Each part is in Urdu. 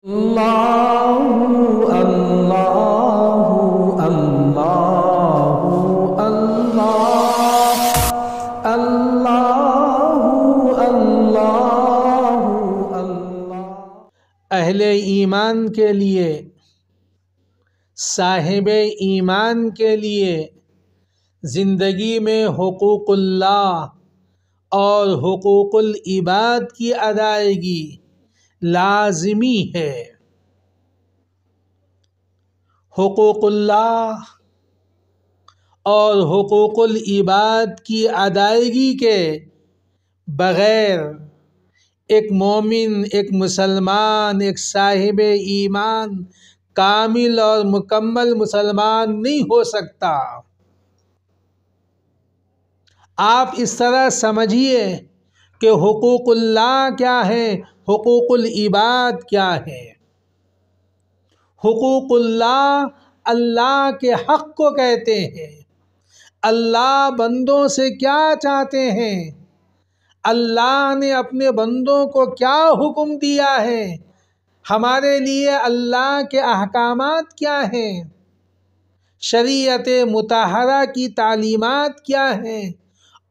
اللہ اللہ اللہ اللہ اللہ اللہ اللہ۔ اہل ایمان کے لیے، صاحب ایمان کے لیے زندگی میں حقوق اللہ اور حقوق العباد کی ادائیگی لازمی ہے۔ حقوق اللہ اور حقوق العباد کی ادائیگی کے بغیر ایک مومن، ایک مسلمان، ایک صاحب ایمان کامل اور مکمل مسلمان نہیں ہو سکتا۔ آپ اس طرح سمجھیے کہ حقوق اللہ کیا ہے، حقوق العباد کیا ہے۔ حقوق اللہ اللہ کے حق کو کہتے ہیں۔ اللہ بندوں سے کیا چاہتے ہیں، اللہ نے اپنے بندوں کو کیا حکم دیا ہے، ہمارے لیے اللہ کے احکامات کیا ہیں، شریعت مطہرہ کی تعلیمات کیا ہیں،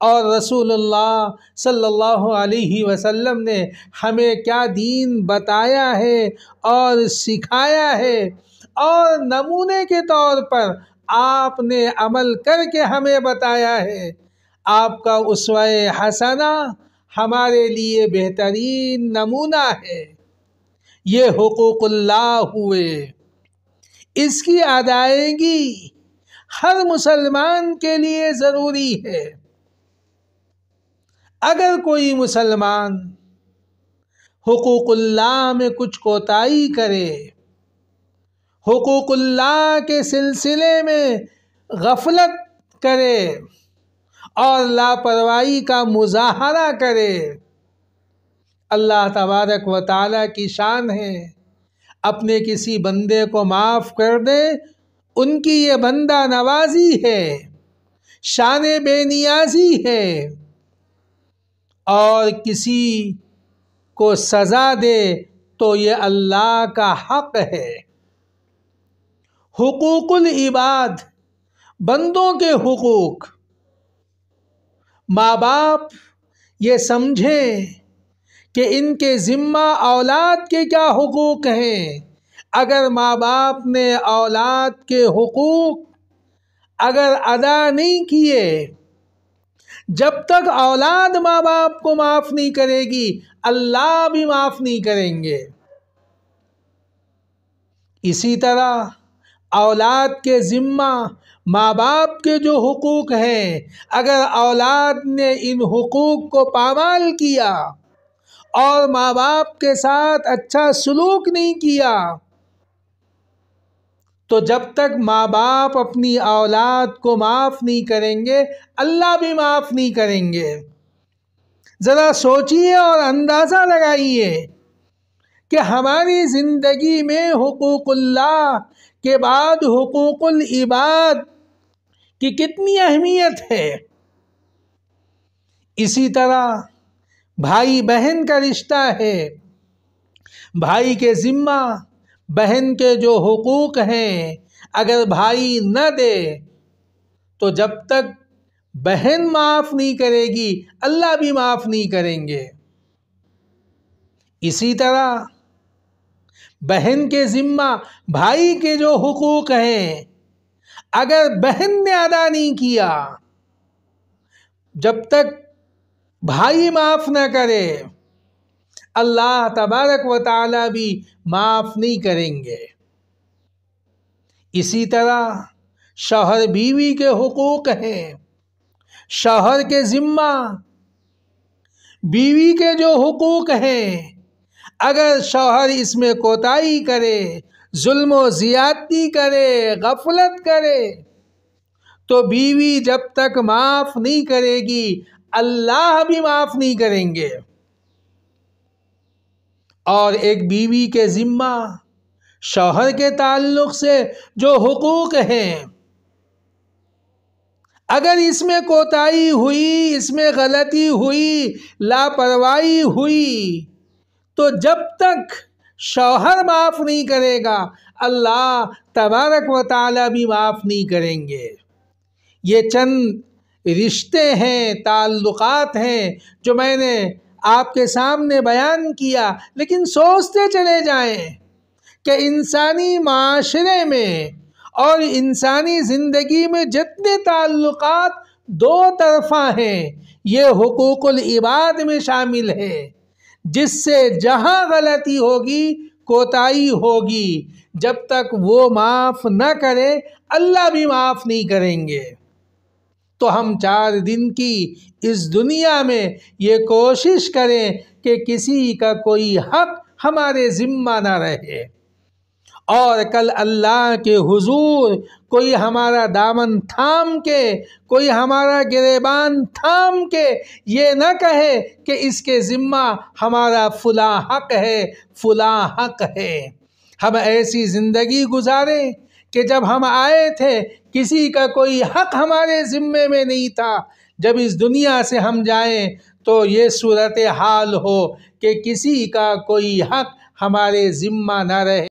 اور رسول اللہ صلی اللہ علیہ وسلم نے ہمیں کیا دین بتایا ہے اور سکھایا ہے، اور نمونے کے طور پر آپ نے عمل کر کے ہمیں بتایا ہے۔ آپ کا اسوہ حسنہ ہمارے لیے بہترین نمونہ ہے۔ یہ حقوق اللہ ہوئے، اس کی ادائیگی ہر مسلمان کے لیے ضروری ہے۔ اگر کوئی مسلمان حقوق اللہ میں کچھ کوتاہی کرے، حقوق اللہ کے سلسلے میں غفلت کرے اور لاپرواہی کا مظاہرہ کرے، اللہ تبارک و تعالیٰ کی شان ہے اپنے کسی بندے کو معاف کر دے، ان کی یہ بندہ نوازی ہے، شان بے نیازی ہے، اور کسی کو سزا دے تو یہ اللہ کا حق ہے۔ حقوق العباد، بندوں کے حقوق، ماں باپ یہ سمجھیں کہ ان کے ذمہ اولاد کے کیا حقوق ہیں۔ اگر ماں باپ نے اولاد کے حقوق اگر ادا نہیں کیے، جب تک اولاد ماں باپ کو معاف نہیں کرے گی، اللہ بھی معاف نہیں کریں گے۔ اسی طرح اولاد کے ذمہ ماں باپ کے جو حقوق ہیں، اگر اولاد نے ان حقوق کو پامال کیا اور ماں باپ کے ساتھ اچھا سلوک نہیں کیا، تو جب تک ماں باپ اپنی اولاد کو معاف نہیں کریں گے، اللہ بھی معاف نہیں کریں گے۔ ذرا سوچئے اور اندازہ لگائیے کہ ہماری زندگی میں حقوق اللہ کے بعد حقوق العباد کی کتنی اہمیت ہے۔ اسی طرح بھائی بہن کا رشتہ ہے، بھائی کے ذمہ بہن کے جو حقوق ہیں اگر بھائی نہ دے تو جب تک بہن معاف نہیں کرے گی، اللہ بھی معاف نہیں کریں گے۔ اسی طرح بہن کے ذمہ بھائی کے جو حقوق ہیں اگر بہن نے ادا نہیں کیا، جب تک بھائی معاف نہ کرے، اللہ تبارک و تعالیٰ بھی معاف نہیں کریں گے۔ اسی طرح شوہر بیوی کے حقوق ہیں، شوہر کے ذمہ بیوی کے جو حقوق ہیں اگر شوہر اس میں کوتاہی کرے، ظلم و زیادتی کرے، غفلت کرے، تو بیوی جب تک معاف نہیں کرے گی، اللہ بھی معاف نہیں کریں گے۔ اور ایک بیوی کے ذمہ شوہر کے تعلق سے جو حقوق ہیں، اگر اس میں کوتاہی ہوئی، اس میں غلطی ہوئی، لاپرواہی ہوئی، تو جب تک شوہر معاف نہیں کرے گا، اللہ تبارک و تعالیٰ بھی معاف نہیں کریں گے۔ یہ چند رشتے ہیں، تعلقات ہیں جو میں نے آپ کے سامنے بیان کیا، لیکن سوچتے چلے جائیں کہ انسانی معاشرے میں اور انسانی زندگی میں جتنے تعلقات دو طرفہ ہیں یہ حقوق العباد میں شامل ہے، جس سے جہاں غلطی ہوگی کوتاہی ہوگی، جب تک وہ معاف نہ کرے اللہ بھی معاف نہیں کریں گے۔ تو ہم 4 دن کی اس دنیا میں یہ کوشش کریں کہ کسی کا کوئی حق ہمارے ذمہ نہ رہے، اور کل اللہ کے حضور کوئی ہمارا دامن تھام کے، کوئی ہمارا گریبان تھام کے یہ نہ کہے کہ اس کے ذمہ ہمارا فلاں حق ہے، فلاں حق ہے۔ ہم ایسی زندگی گزاریں کہ جب ہم آئے تھے کسی کا کوئی حق ہمارے ذمے میں نہیں تھا، جب اس دنیا سے ہم جائیں تو یہ صورتحال ہو کہ کسی کا کوئی حق ہمارے ذمہ نہ رہے۔